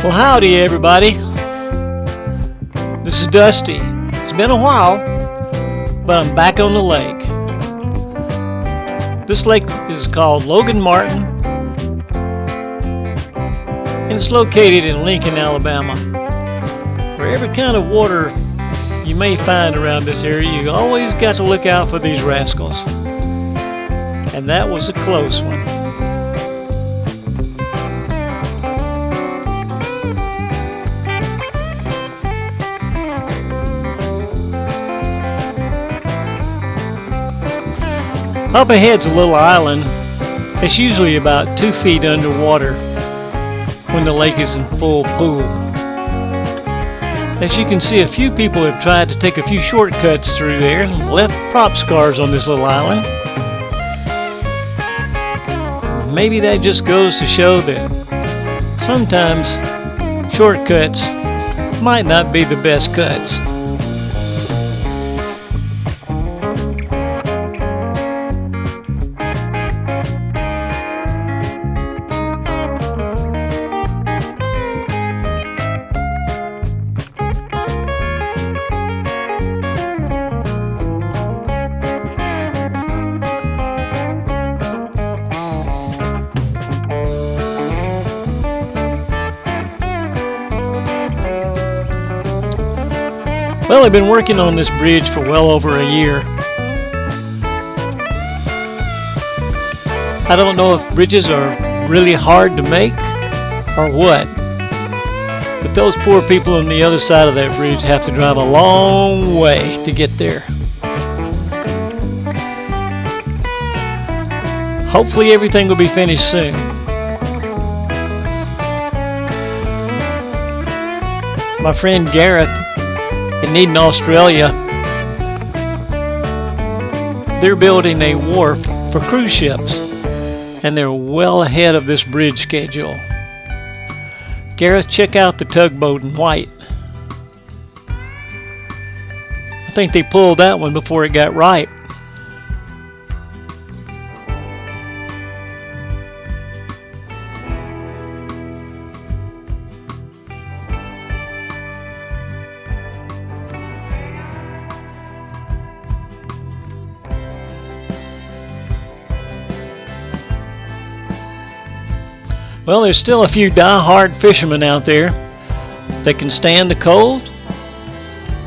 Well, howdy, everybody. This is Dusty. It's been a while, but I'm back on the lake. This lake is called Logan Martin, and it's located in Lincoln, Alabama. For every kind of water you may find around this area, you always got to look out for these rascals. And that was a close one. Up ahead's a little island. It's usually about 2 feet underwater when the lake is in full pool. As you can see, a few people have tried to take a few shortcuts through there and left prop scars on this little island. Maybe that just goes to show that sometimes shortcuts might not be the best cuts. Well, I've been working on this bridge for well over a year. I don't know if bridges are really hard to make or what, but those poor people on the other side of that bridge have to drive a long way to get there. Hopefully everything will be finished soon. My friend Gareth in Eden, Australia, they're building a wharf for cruise ships, and they're well ahead of this bridge schedule. Gareth, check out the tugboat in white. I think they pulled that one before it got ripe. Well, there's still a few die-hard fishermen out there that can stand the cold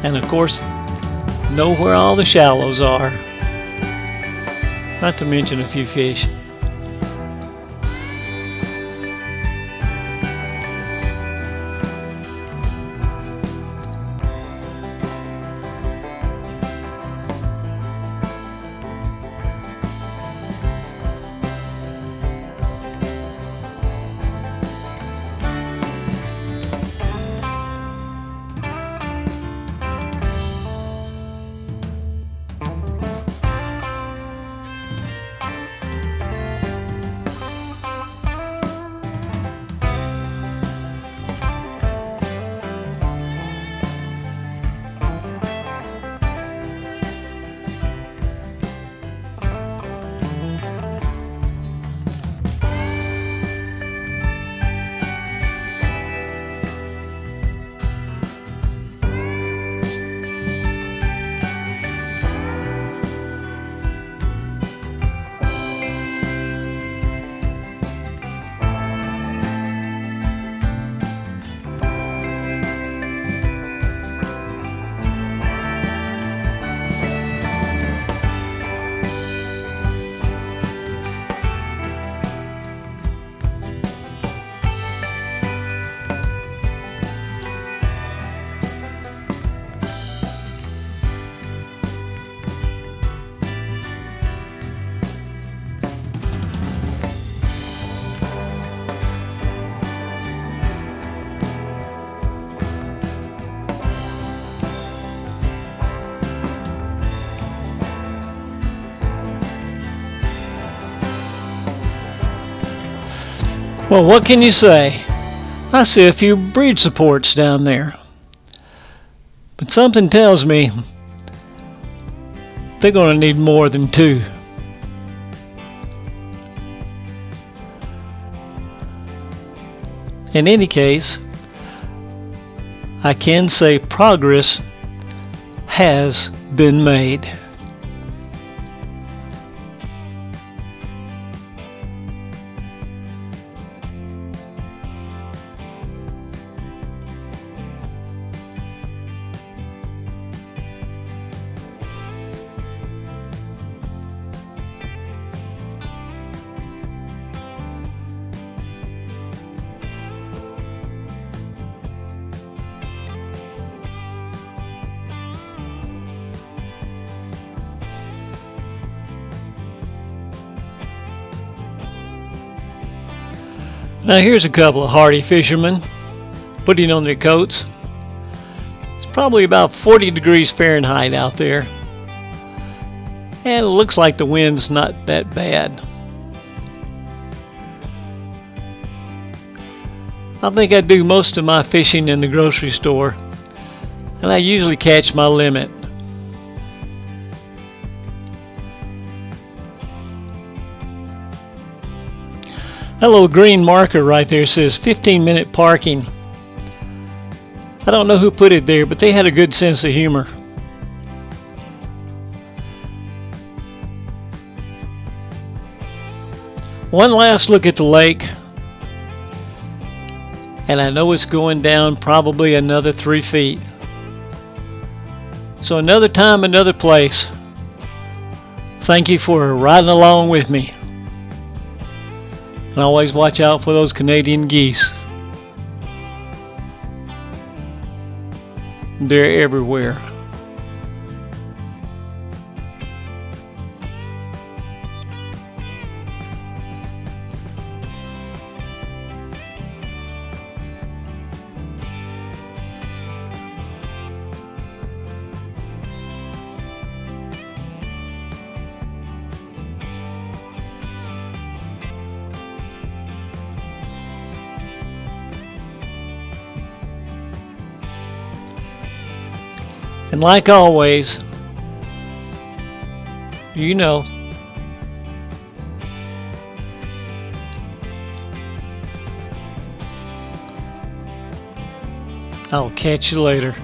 and, of course, know where all the shallows are. Not to mention a few fish. Well, what can you say? I see a few bridge supports down there. But something tells me they're going to need more than 2. In any case, I can say progress has been made. Now here's a couple of hardy fishermen putting on their coats. It's probably about 40 degrees Fahrenheit out there, and it looks like the wind's not that bad. I think I do most of my fishing in the grocery store, and I usually catch my limit. That little green marker right there says 15-minute parking. I don't know who put it there, but they had a good sense of humor. One last look at the lake, and I know it's going down probably another 3 feet. So another time, another place. Thank you for riding along with me. And always watch out for those Canadian geese. They're everywhere. And like always, you know, I'll catch you later.